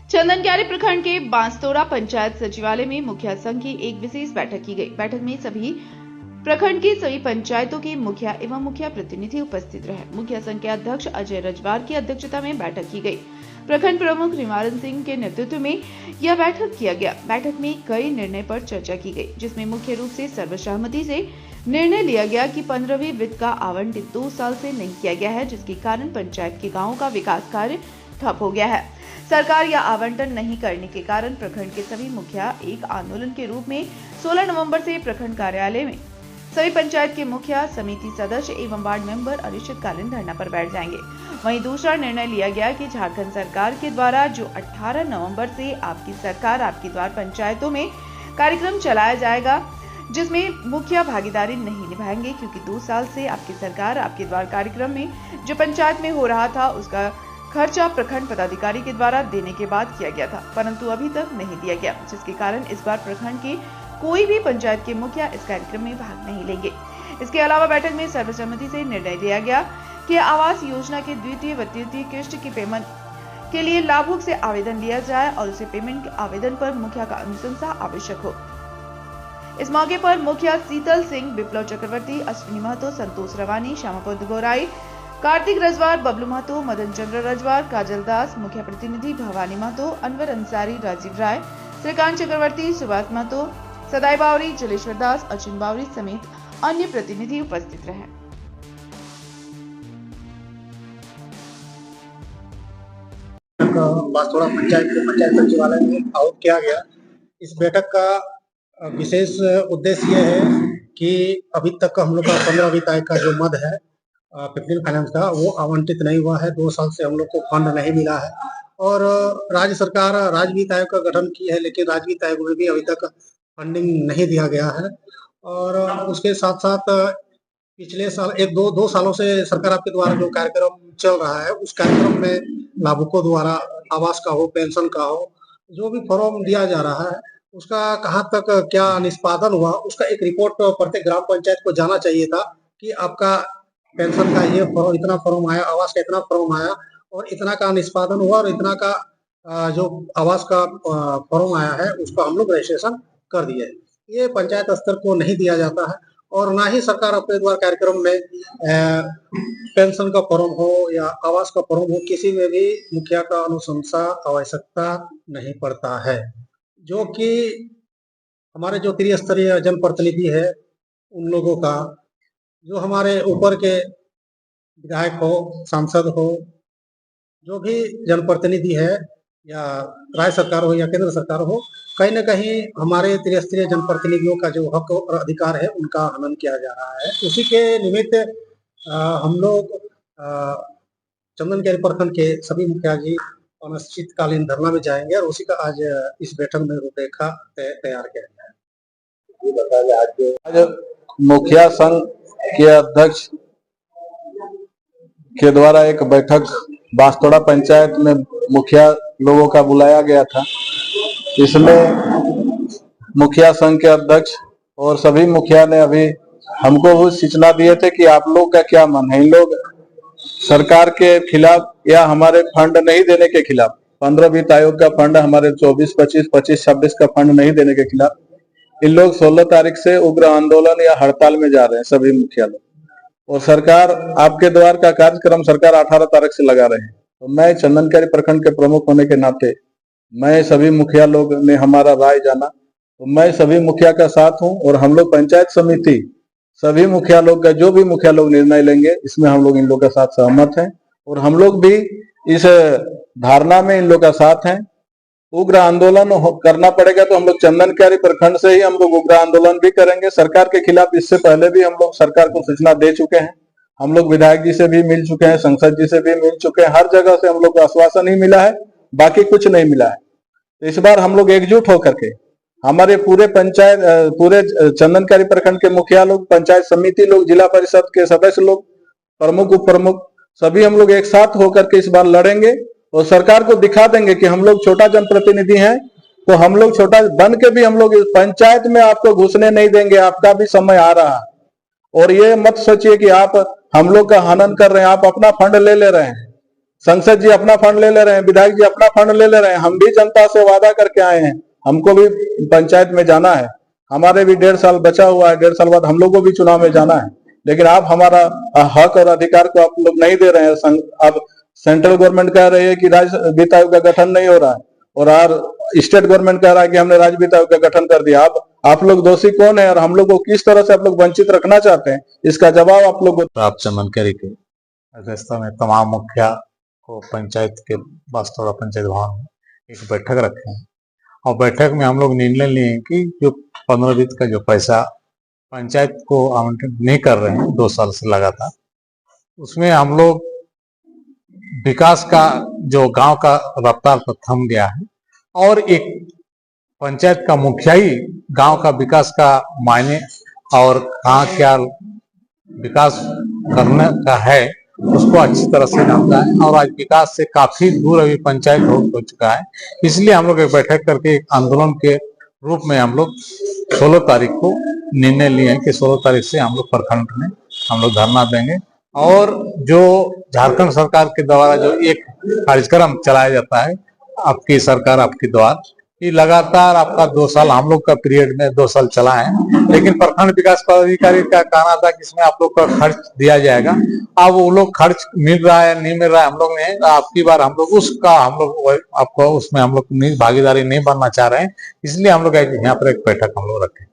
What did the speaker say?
चंदनक्यारी प्रखंड के बांसतोड़ा पंचायत सचिवालय में मुखिया संघ की एक विशेष बैठक की गई। बैठक में सभी प्रखंड की सभी पंचायतों के मुखिया एवं मुखिया प्रतिनिधि उपस्थित रहे। मुखिया संघ के अध्यक्ष अजय रजवार की अध्यक्षता में बैठक की गई। प्रखंड प्रमुख रिमारन सिंह के नेतृत्व में यह बैठक किया गया। बैठक में कई निर्णय पर चर्चा की गई, जिसमें मुख्य रूप से सर्वसहमति से निर्णय लिया गया कि 15वीं वित्त का आवंटित 2 साल से नहीं किया गया है, जिसके कारण पंचायत के गाँवों का विकास कार्य ठप हो गया है। सरकार यह आवंटन नहीं करने के कारण प्रखंड के सभी मुखिया एक आंदोलन के रूप में 16 नवंबर से प्रखंड कार्यालय में सभी पंचायत के मुखिया, समिति सदस्य एवं वार्ड मेंबर अनिश्चितकालीन धरना पर बैठ जाएंगे। वहीं दूसरा निर्णय लिया गया कि झारखंड सरकार के द्वारा जो 18 नवंबर से आपकी सरकार आपके द्वार पंचायतों में कार्यक्रम चलाया जाएगा, जिसमें मुखिया भागीदारी नहीं निभाएंगे, क्योंकि 2 साल से आपकी सरकार आपके द्वार कार्यक्रम में जो पंचायत में हो रहा था उसका खर्चा प्रखंड पदाधिकारी के द्वारा देने के बाद किया गया था, परंतु अभी तक नहीं दिया गया, जिसके कारण इस बार प्रखंड के कोई भी पंचायत के मुखिया इस कार्यक्रम में भाग नहीं लेंगे। इसके अलावा बैठक में सर्वसम्मति से निर्णय लिया गया कि आवास योजना के द्वितीय व तृतीय किस्त की पेमेंट के लिए लाभुक से आवेदन लिया जाए और उसे पेमेंट के आवेदन पर मुखिया का अनुशंसा आवश्यक हो। इस मौके पर मुखिया शीतल सिंह, विप्लव चक्रवर्ती, अश्विनी महतो, संतोष रवानी, श्यामापद गौराई, कार्तिक रजवार, बबलू महतो, मदन चंद्र रजवार, काजल दास, मुखिया प्रतिनिधि भवानी महतो, अनवर अंसारी, राजीव राय, श्रीकांत चक्रवर्ती, सुभाष महतो, सदाई बावरी, जलेश्वर दास, अचिन बावरी समेत अन्य प्रतिनिधि उपस्थित रहे। बांसतोड़ा पंचायत के पंचायत सचिवालय में आउट किया गया। इस बैठक का विशेष उद्देश्य यह है कि अभी तक हम लोग का 15वीं तारीख का जो मद है पिपलिन फाइनेंस का, वो आवंटित नहीं हुआ है। 2 साल से हम लोग को फंड नहीं मिला है और राज्य सरकार राज्य वित्त आयोग का गठन की है, लेकिन राज्य वित्त आयोग में भी अभी तक फंडिंग नहीं दिया गया है। और उसके साथ साथ पिछले साल 1-2 सालों से सरकार आपके द्वारा जो कार्यक्रम चल रहा है, उस कार्यक्रम में लाभुकों द्वारा आवास का हो, पेंशन का हो, जो भी फॉर्म दिया जा रहा है, उसका कहाँ तक क्या निष्पादन हुआ, उसका एक रिपोर्ट प्रत्येक ग्राम पंचायत को जाना चाहिए था कि आपका पेंशन का ये फॉर्म, इतना फॉर्म आया, आवास का इतना फॉर्म आया और इतना का निष्पादन हुआ और इतना का जो आवास का फॉर्म आया है उसका हम लोग रजिस्ट्रेशन कर दिए। ये पंचायत स्तर को नहीं दिया जाता है और ना ही सरकार अपने द्वारा कार्यक्रम में पेंशन का फॉर्म हो या आवास का फॉर्म हो, किसी में भी मुखिया का अनुशंसा आवश्यकता नहीं पड़ता है। जो कि हमारे जो त्रिस्तरीय जनप्रतिनिधि है उन लोगों का, जो हमारे ऊपर के विधायक हो, सांसद हो, जो भी जनप्रतिनिधि है या राज्य सरकार हो या केंद्र सरकार हो, कहीं न कहीं हमारे त्रिस्तरीय जनप्रतिनिधियों का जो हक और अधिकार है उनका हनन किया जा रहा है। उसी के निमित्त हम लोग चंदनक्यारी प्रखंड के सभी मुखिया जी अनिश्चितकालीन धरना में जाएंगे और उसी का आज इस बैठक में रूपरेखा तैयार किया गया है। आज मुखिया संघ के अध्यक्ष के द्वारा एक बैठक बांसतोड़ा पंचायत में मुखिया लोगों का बुलाया गया था। इसमें मुखिया संघ के अध्यक्ष और सभी मुखिया ने अभी हमको वो सूचना दिए थे कि आप लोग का क्या मन है। इन लोग सरकार के खिलाफ या हमारे फंड नहीं देने के खिलाफ, 15 वित्त आयोग का फंड हमारे 24-25, 25-26 का फंड नहीं देने के खिलाफ इन लोग 16 तारीख से उग्र आंदोलन या हड़ताल में जा रहे हैं सभी मुखिया लोग। और सरकार आपके द्वार का कार्यक्रम सरकार 18 तारीख से लगा रहे हैं। तो मैं चंदनक्यारी प्रखंड के प्रमुख होने के नाते मैं सभी मुखिया लोग ने हमारा राय जाना, तो मैं सभी मुखिया का साथ हूं और हम लोग पंचायत समिति सभी मुखिया लोग का जो भी मुखिया लोग निर्णय लेंगे इसमें हम लोग इन लोग का साथ सहमत हैं और हम लोग भी इस धारणा में इन लोग का साथ हैं। उग्र आंदोलन करना पड़ेगा तो हम लोग चंदनक्यारी प्रखंड से ही हम लोग उग्र आंदोलन भी करेंगे सरकार के खिलाफ। इससे पहले भी हम लोग सरकार को सूचना दे चुके हैं, हम लोग विधायक जी से भी मिल चुके हैं, संसद जी से भी मिल चुके हैं, हर जगह से हम लोग को आश्वासन ही मिला है, बाकी कुछ नहीं मिला है। तो इस बार हम लोग एकजुट होकर के हमारे पूरे चंदनक्यारी प्रखंड के मुखिया लोग, पंचायत समिति लोग, जिला परिषद के सदस्य लोग, प्रमुख उप प्रमुख, सभी हम लोग एक साथ होकर के इस बार लड़ेंगे और सरकार को दिखा देंगे कि हम लोग छोटा जनप्रतिनिधि हैं, तो हम लोग छोटा बन के भी हम लोग इस पंचायत में आपको घुसने नहीं देंगे। आपका भी समय आ रहा है और ये मत सोचिए कि आप हम लोग का हनन कर रहे हैं, आप अपना फंड ले रहे हैं। संसद जी अपना फंड ले रहे हैं, विधायक जी अपना फंड ले रहे हैं। हम भी जनता से वादा करके आए हैं, हमको भी पंचायत में जाना है, हमारे भी 1.5 साल बचा हुआ है, 1.5 साल बाद हम लोग को भी चुनाव में जाना है। लेकिन आप हमारा हक और अधिकार को आप लोग नहीं दे रहे हैं। अब सेंट्रल गवर्नमेंट कह रही है कि राज्य वित्त आयोग का गठन नहीं हो रहा है, और स्टेट गवर्नमेंट कह रहा है कि हमने राज्य वित्त आयोग का गठन कर दिया। आप लोग दोषी कौन है और हम लोग को किस तरह से आप लोग वंचित रखना चाहते हैं, इसका जवाब आप लोग को प्राप्त जानकारी के अध्यक्षता में तमाम मुखिया को पंचायत के बास्तौरा पंचायत भवन में एक बैठक रखे हैं, और बैठक में हम लोग निर्णय लिए हैं कि जो 15 वित्त का जो पैसा पंचायत को आवंटित नहीं कर रहे हैं 2 साल से लगातार, उसमें हम लोग विकास का जो गांव का रफ्तार तो थम गया है, और एक पंचायत का मुखिया ही गांव का विकास का मायने और कहाँ क्या विकास करने का है उसको अच्छी तरह से जानता है, और आज विकास से काफी दूर अभी पंचायत हो चुका है। इसलिए हम लोग एक बैठक करके एक आंदोलन के रूप में हम लोग 16 तारीख को निर्णय लिए हैं कि 16 तारीख से हम लोग प्रखंड में हम लोग धरना देंगे। और जो झारखंड सरकार के द्वारा जो एक कार्यक्रम चलाया जाता है, आपकी सरकार आपके द्वार, ये लगातार आपका 2 साल हम लोग का पीरियड में 2 साल चला है, लेकिन प्रखंड विकास पदाधिकारी का कहना था कि इसमें आप लोग का खर्च दिया जाएगा। अब वो लोग खर्च मिल रहा है नहीं मिल रहा है, हम लोग ने आपकी बार हम लोग उसका हम लोग आपको उसमें हम लोग भागीदारी नहीं बनना चाह रहे हैं, इसलिए हम लोग यहाँ पर एक बैठक हम लोग रखें।